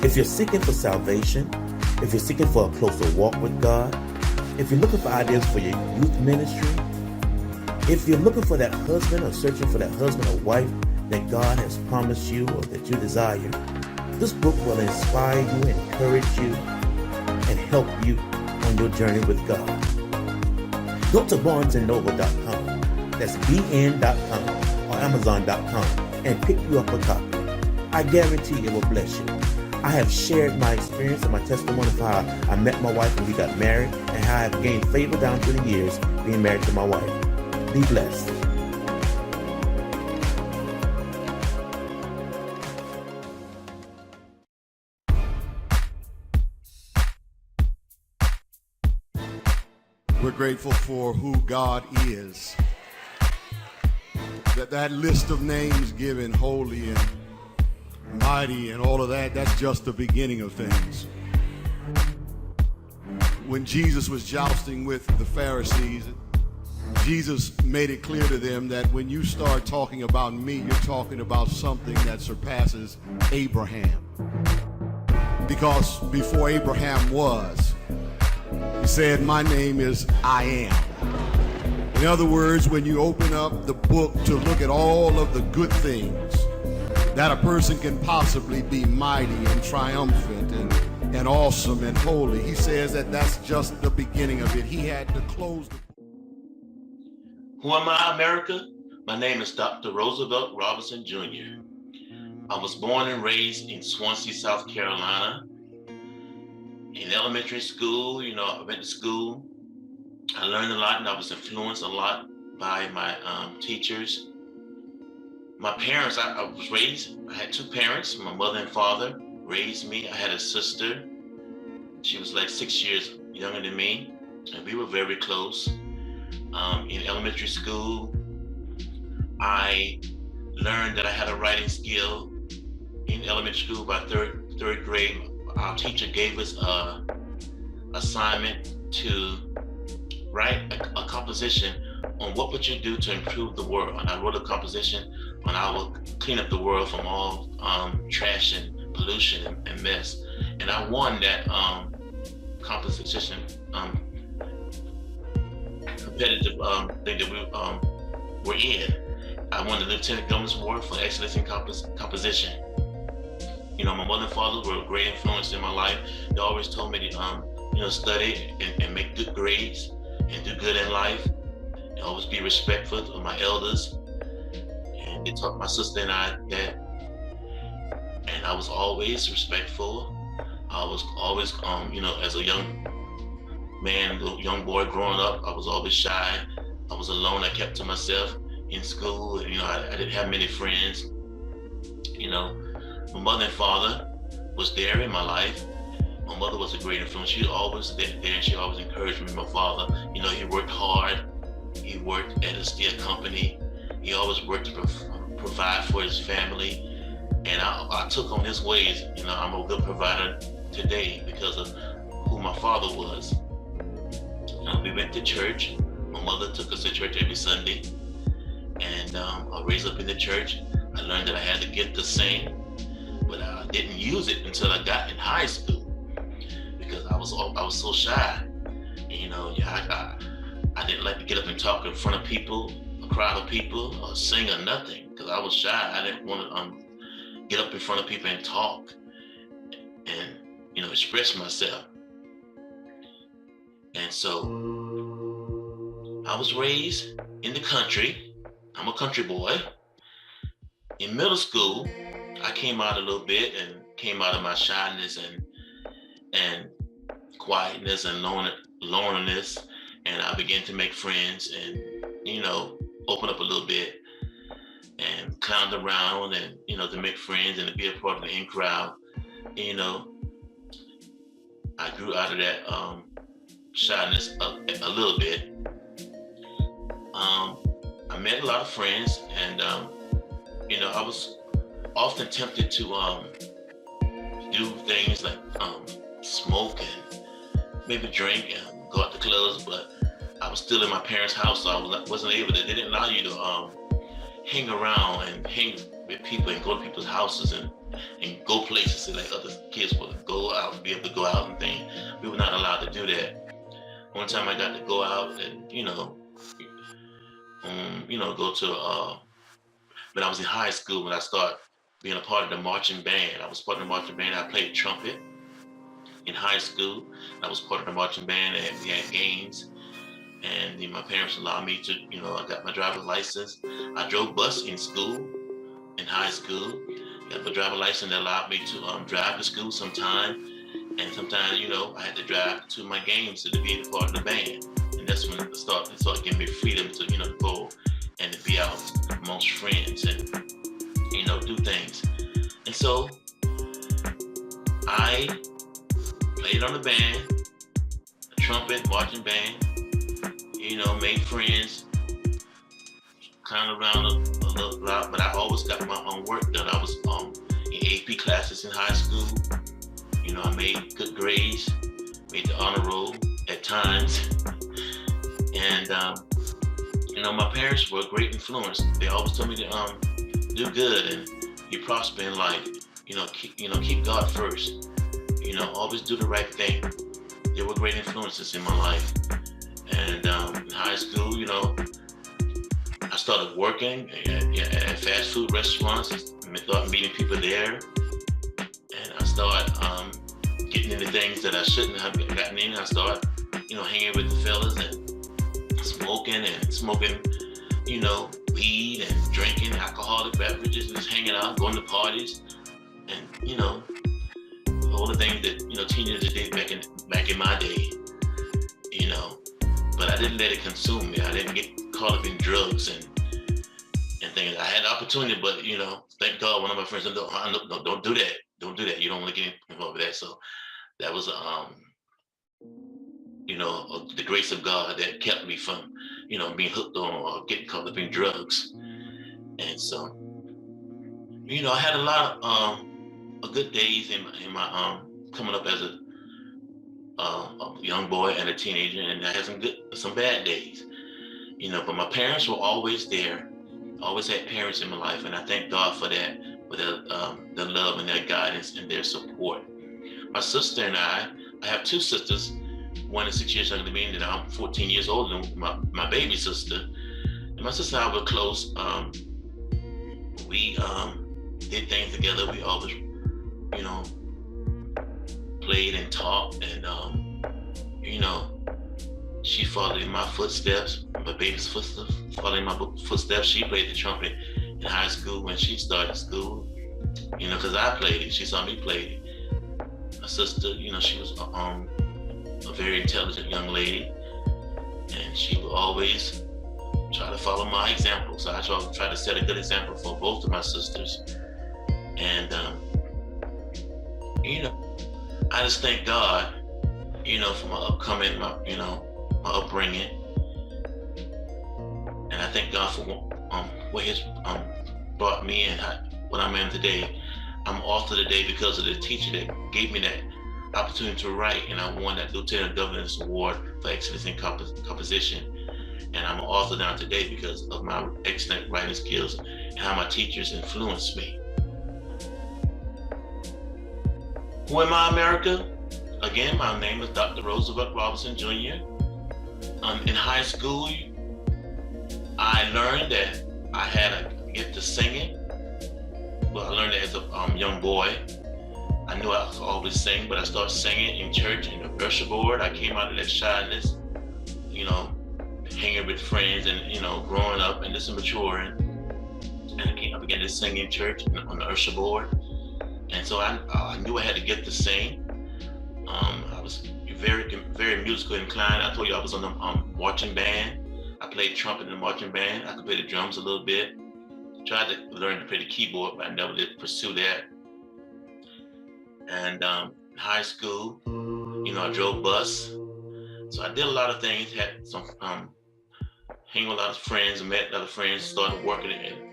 If you're seeking for salvation, if you're seeking for a closer walk with God, if you're looking for ideas for your youth ministry, if you're looking for that husband or searching for that husband or wife that God has promised you or that you desire, this book will inspire you, encourage you, and help you on your journey with God. Go to barnesandnoble.com, that's bn.com or amazon.com, and pick you up a copy. I guarantee it will bless you. I have shared my experience and my testimony of how I met my wife and we got married, and how I have gained favor down through the years being married to my wife. Be blessed. We're grateful for who God is. That list of names given, holy and mighty and all of that, that's just the beginning of things. When Jesus was jousting with the Pharisees, Jesus made it clear to them that when you start talking about me, you're talking about something that surpasses Abraham. Because before Abraham was, he said, my name is I am. In other words, when you open up the book to look at all of the good things that a person can possibly be, mighty and triumphant and awesome and holy, he says that that's just the beginning of it. He had to close the book. Who am I, America? My name is Dr. Roosevelt Robinson Jr. I was born and raised in Swansea, South Carolina. In elementary school, I went to school. I learned a lot, and I was influenced a lot by my teachers. My parents, I was raised, I had two parents, my mother and father raised me. I had a sister. She was like 6 years younger than me, and we were very close. In elementary school, I learned that I had a writing skill. In elementary school, by third grade, our teacher gave us a assignment to write a composition on what would you do to improve the world. And I wrote a composition on how I would clean up the world from all trash and pollution and mess. And I won that composition competitive thing that we were in. I won the Lieutenant Governor's Award for excellence in composition. My mother and father were a great influence in my life. They always told me to, study and make good grades and do good in life, and always be respectful of my elders. And they taught my sister and I that, and I was always respectful. I was always, as a young man, young boy growing up, I was always shy. I was alone. I kept to myself in school. I didn't have many friends. My mother and father was there in my life. My mother was a great influence. She was always there, and she always encouraged me. My father, he worked hard. He worked at a steel company. He always worked to provide for his family. And I took on his ways. I'm a good provider today because of who my father was. We went to church. My mother took us to church every Sunday. And I was raised up in the church. I learned that I had the gift to sing, but I didn't use it until I got in high school because I was so shy. I didn't like to get up and talk in front of people, a crowd of people, or sing or nothing because I was shy. I didn't want to get up in front of people and talk and express myself. And so I was raised in the country. I'm a country boy. In middle school, I came out a little bit and came out of my shyness and quietness and loneliness, and I began to make friends and open up a little bit and clown around and to make friends and to be a part of the in crowd. I grew out of that shyness a little bit. I met a lot of friends, and I was often tempted to do things like smoke and maybe drink and go out to clubs, but I was still in my parents' house, so I wasn't able to. They didn't allow you to hang around and hang with people and go to people's houses and go places like other kids one time I got to go out and, go to, when I was in high school, when I started being a part of the marching band. I was part of the marching band. I played trumpet in high school. I was part of the marching band, and we had games. And then my parents allowed me to, I got my driver's license. I drove bus in school, in high school. Got my driver's license that allowed me to drive to school sometime. And sometimes, I had to drive to my games to be a part of the band. And that's when it started giving me freedom to, go and to be out amongst friends and, do things. And so I played on the band, the trumpet, marching band, made friends, kind of around a little lot, but I always got my own work done. I was in AP classes in high school. I made good grades, made the honor roll at times. And, my parents were a great influence. They always told me to do good and you prosper in life. Keep God first. Always do the right thing. They were great influences in my life. And in high school, I started working at fast food restaurants. I started meeting people there. And I started getting into things that I shouldn't have gotten in. I started, hanging with the fellas and smoking, weed and drinking alcoholic beverages and just hanging out, going to parties, and all the things that teenagers did back in my day. But I didn't let it consume me. I didn't get caught up in drugs and things. I had the opportunity, but thank God, one of my friends said, don't do that. Don't do that. You don't want to get involved with that. So that was the grace of God that kept me from, being hooked on or getting caught up in drugs. And so, I had a lot of good days in my coming up as a young boy and a teenager, and I had some bad days, but my parents were always there. Always had parents in my life, and I thank God for that, for their love and their guidance and their support. My sister and I have two sisters. One is 6 years younger than me, and then I'm 14 years older than my baby sister. And my sister and I were close. We did things together. We always, played and talked, and she followed in my footsteps. My baby's footsteps, following my footsteps. She played the trumpet in high school when she started school. Because I played it. She saw me play it. My sister, she was a very intelligent young lady, and she would always try to follow my example. So I try to set a good example for both of my sisters. And I just thank God, for my upbringing, and I thank God for where He's brought me and what I'm in today. I'm author today because of the teacher that gave me that opportunity to write, and I won that Lieutenant Governor's Award for Excellence in Composition. And I'm an author now today because of my excellent writing skills and how my teachers influenced me. Who am I, America? Again, my name is Dr. Roosevelt Robinson Jr. In high school, I learned that I had a gift of singing. Well, I learned that as a young boy. I knew I could always sing, but I started singing in church in the usher board. I came out of that shyness, hanging with friends and, growing up and just maturing. And I began to sing in church on the usher board. And so I knew I had a gift to sing. I was very, very musical inclined. I told you I was on the marching band. I played trumpet in the marching band. I could play the drums a little bit. Tried to learn to play the keyboard, but I never did pursue that. And in high school, I drove bus. So I did a lot of things, had some, hanging with a lot of friends, met a lot of friends, started working in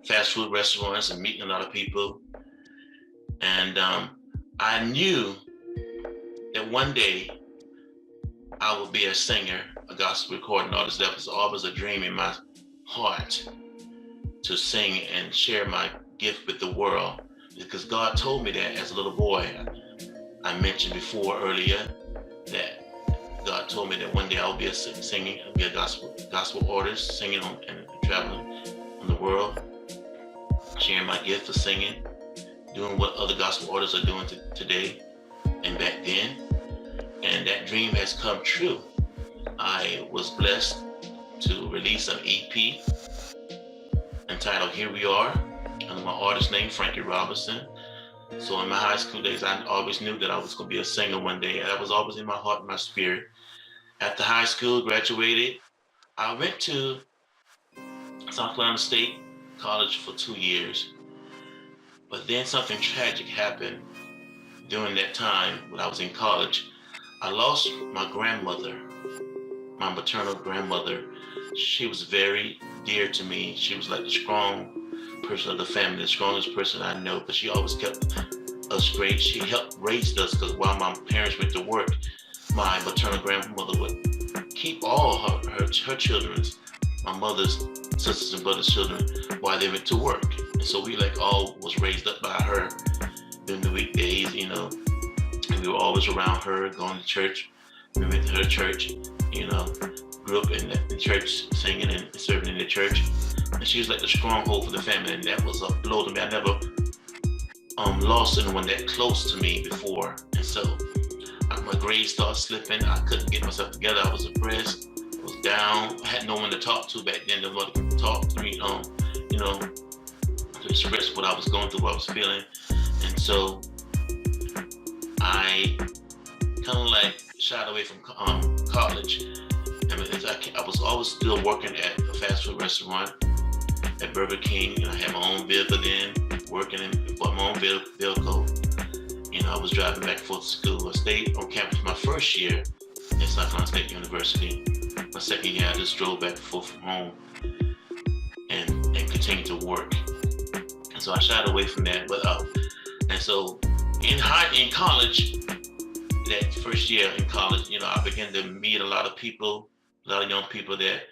fast food restaurants and meeting a lot of people. And I knew that one day I would be a singer, a gospel recording artist. That was always a dream in my heart, to sing and share my gift with the world, because God told me that as a little boy. I mentioned before earlier that God told me that one day I'll be singing, be a gospel artist, singing and traveling on the world, sharing my gift of singing, doing what other gospel artists are doing today and back then. And that dream has come true. I was blessed to release an EP entitled Here We Are, under my artist name, Frankie Robinson. So in my high school days, I always knew that I was going to be a singer one day. That was always in my heart and my spirit. After high school, graduated, I went to South Carolina State College for 2 years. But then something tragic happened during that time when I was in college. I lost my grandmother, my maternal grandmother. She was very dear to me. She was like the strong person of the family, the strongest person I know, but she always kept us great. She helped raise us because while my parents went to work, my maternal grandmother would keep all her children's, my mother's sisters and brothers' children while they went to work. And so we all was raised up by her during the weekdays, and we were always around her, going to church. We went to her church, grew up in the church, singing and serving in the church. And she was like the stronghold for the family, and that was a blow to me. I never lost anyone that close to me before. And so my grades started slipping. I couldn't get myself together. I was depressed. I was down. I had no one to talk to back then. Nobody could talk to me, to express what I was going through, what I was feeling. And so I kind of shied away from college. I was always still working at a fast food restaurant at Burger King, and I had my own vehicle then, working for my own vehicle. I was driving back and forth to school. I stayed on campus my first year at South Carolina State University. My second year, I just drove back and forth from home and continued to work. And so I shied away from that. And so in college, that first year in college, I began to meet a lot of people, a lot of young people that,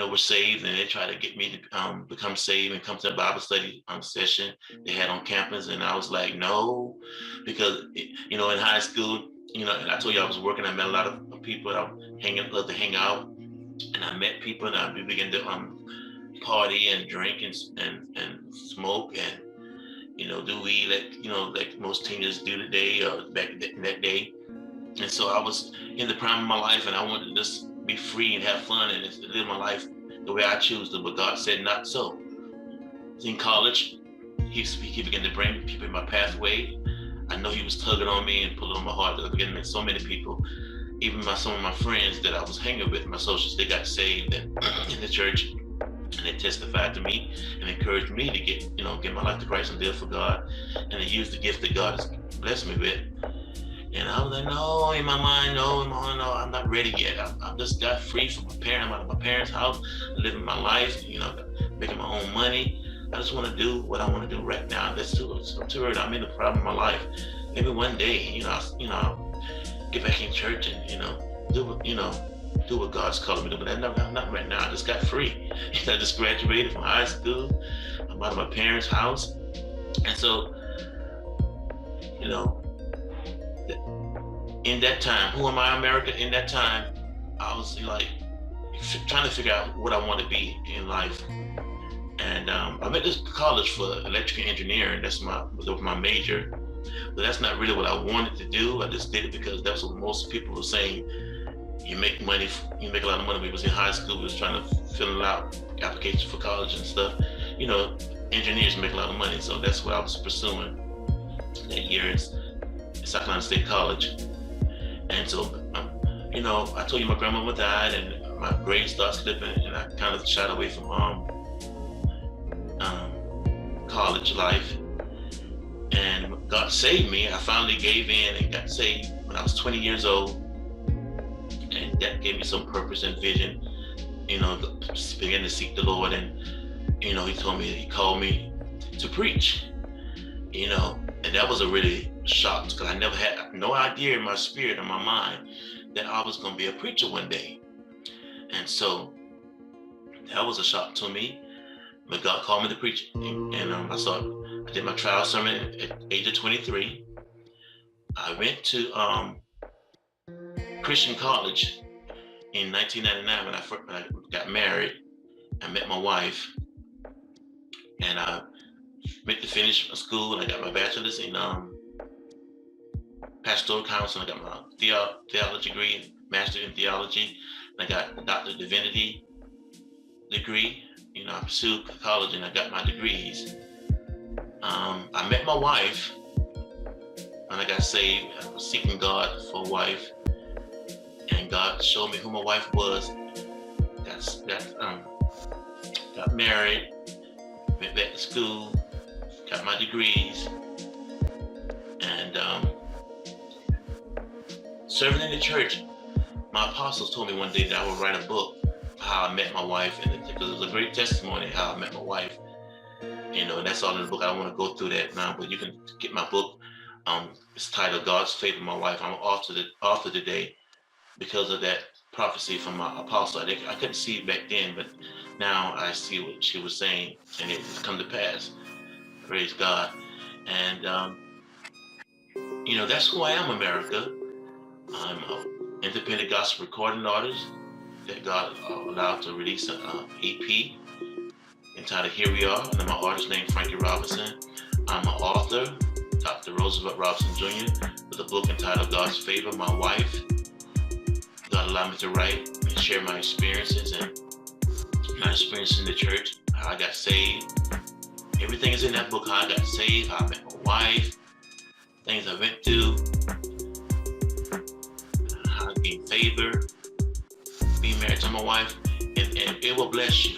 were saved, and they tried to get me to become saved and come to a Bible study session they had on campus. And I was like, no, because, in high school, and I told you I was working, I met a lot of people that I love to hang out, and I met people, and we began to party and drink and smoke and, do weed like most teenagers do today or back in that day. And so I was in the prime of my life, and I wanted to just be free and have fun and just live my life the way I choose to, but God said not so. In college, he began to bring people in my pathway. I know he was tugging on me and pulling on my heart. I began to meet so many people, even some of my friends that I was hanging with, my associates, they got saved in the church, and they testified to me and encouraged me to get my life to Christ and live for God, and to use the gift that God has blessed me with. And I was like, no, in my mind, no, I'm not ready yet. I just got free from I'm out of my parents' house, living my life, making my own money. I just want to do what I want to do right now. I'm too early. I'm in the prime of my life. Maybe one day, I'll get back in church and, do what God's calling me to do. But not right now. I just got free. I just graduated from high school. I'm out of my parents' house. And so, in that time, who am I, America? In that time, I was trying to figure out what I want to be in life. And I went to college for electrical engineering. That was my major. But that's not really what I wanted to do. I just did it because that's what most people were saying. You make a lot of money. We was in high school, we was trying to fill out applications for college and stuff. Engineers make a lot of money. So that's what I was pursuing that year at South Carolina State College. And so, I told you my grandmama died and my grades started slipping, and I kind of shied away from college life. And God saved me. I finally gave in and got saved when I was 20 years old. And that gave me some purpose and vision, began to seek the Lord. And, he called me to preach, and that was a really shock because I never had no idea in my spirit or my mind that I was going to be a preacher one day. And so that was a shock to me. But God called me to preach. And I did my trial sermon at the age of 23. I went to Christian college in 1999 when I got married. I met my wife, and I went to finish school, and I got my bachelor's in pastoral counseling. I got my theology degree, master's in theology, and I got a doctor of divinity degree. I pursued college, and I got my degrees. I met my wife when I got saved. I was seeking God for a wife, and God showed me who my wife was. Got married, went back to school, got my degrees, and serving in the church. My apostles told me one day that I would write a book how I met my wife, and because it was a great testimony how I met my wife. And that's all in the book. I don't want to go through that now, but you can get my book. It's titled God's Favor, My Wife. I'm author today because of that prophecy from my apostle. I couldn't see it back then, but now I see what she was saying, and it has come to pass. Praise God. And that's who I am, America. I'm an independent gospel recording artist that God allowed to release an EP entitled Here We Are, and my artist named Frankie Robinson. I'm an author, Dr. Roosevelt Robinson Jr., with a book entitled God's Favor, My Wife. God allowed me to write and share my experiences and my experience in the church, how I got saved. Everything is in that book, how I got saved, how I met my wife, things I went through, how I gained favor, being married to my wife, and it will bless you.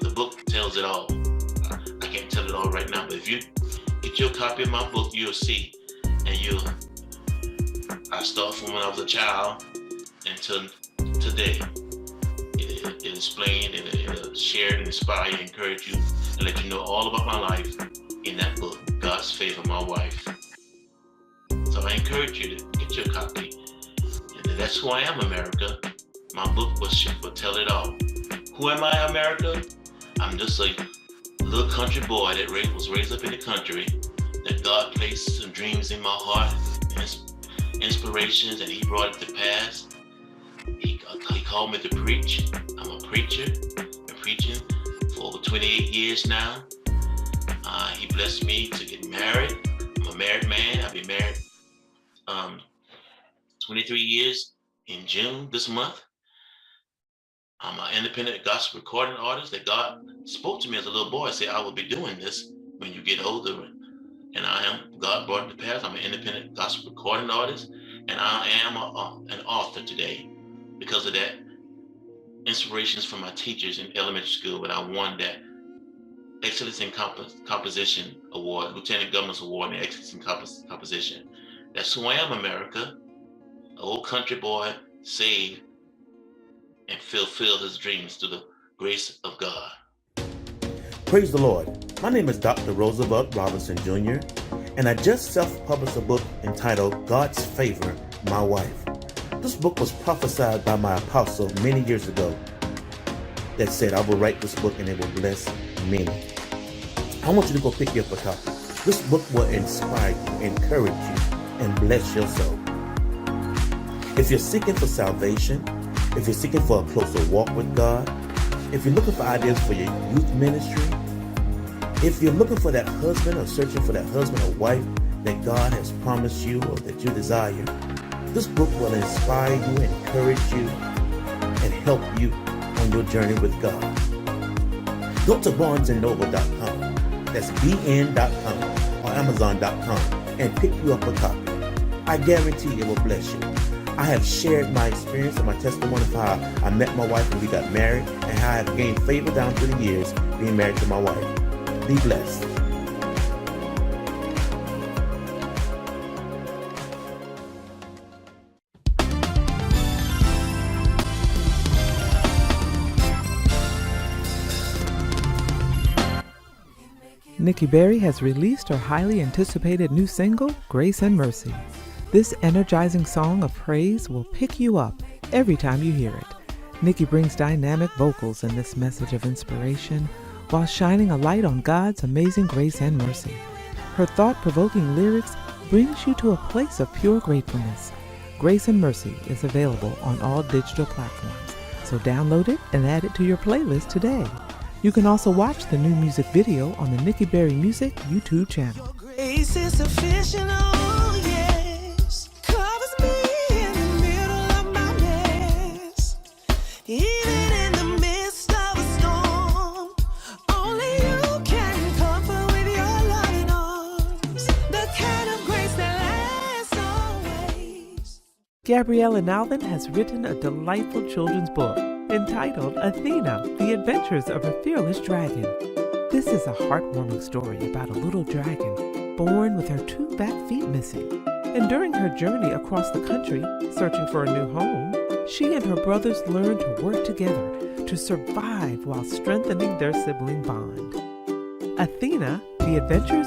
The book tells it all. I can't tell it all right now, but if you get your copy of my book, you'll see. And I start from when I was a child until today. It explained, and it'll share and inspire and encourage you and let you know all about my life in that book, God's Favor, My Wife. So I encourage you to get your copy. And that's who I am, America. My book will tell it all. Who am I, America? I'm just a little country boy that was raised up in the country, that God placed some dreams in my heart, inspirations, and He brought it to pass. He called me to preach. I'm a preacher. Been preaching for over 28 years now. He blessed me to get married. I'm a married man. I've been married 23 years in June this month. I'm an independent gospel recording artist that God spoke to me as a little boy. Said, I will be doing this when you get older. And I am. God brought it to pass. I'm an independent gospel recording artist. And I am an author today because of that. Inspirations from my teachers in elementary school, but I won that Excellence in Composition Award, Lieutenant Governor's Award in Excellence in Composition. That's who I am, America. An old country boy, saved, and fulfill his dreams through the grace of God. Praise the Lord. My name is Dr. Roosevelt Robinson Jr., and I just self-published a book entitled God's Favor, My Wife. This book was prophesied by my apostle many years ago that said, I will write this book and it will bless many. I want you to go pick you up a copy. This book will inspire you, encourage you, and bless your soul. If you're seeking for salvation, if you're seeking for a closer walk with God, if you're looking for ideas for your youth ministry, if you're looking for that husband or searching for that husband or wife that God has promised you or that you desire, this book will inspire you, encourage you, and help you on your journey with God. Go to barnesandnoble.com, that's bn.com or amazon.com, and pick you up a copy. I guarantee it will bless you. I have shared my experience and my testimony of how I met my wife and we got married, and how I have gained favor down through the years being married to my wife. Be blessed. Nikki Berry has released her highly anticipated new single, Grace and Mercy. This energizing song of praise will pick you up every time you hear it. Nikki brings dynamic vocals in this message of inspiration while shining a light on God's amazing grace and mercy. Her thought-provoking lyrics brings you to a place of pure gratefulness. Grace and Mercy is available on all digital platforms, so download it and add it to your playlist today. You can also watch the new music video on the Nikki Berry Music YouTube channel. Grace is sufficient, oh yes, covers me in the middle of my mess. Even in the midst of a storm, only you can comfort with your loving arms. The kind of grace that lasts always. Gabriella Alvin has written a delightful children's book entitled Athena, The Adventures of a Fearless Dragon. This is a heartwarming story about a little dragon born with her 2 back feet missing. And during her journey across the country, searching for a new home, she and her brothers learn to work together to survive while strengthening their sibling bond. Athena, The Adventures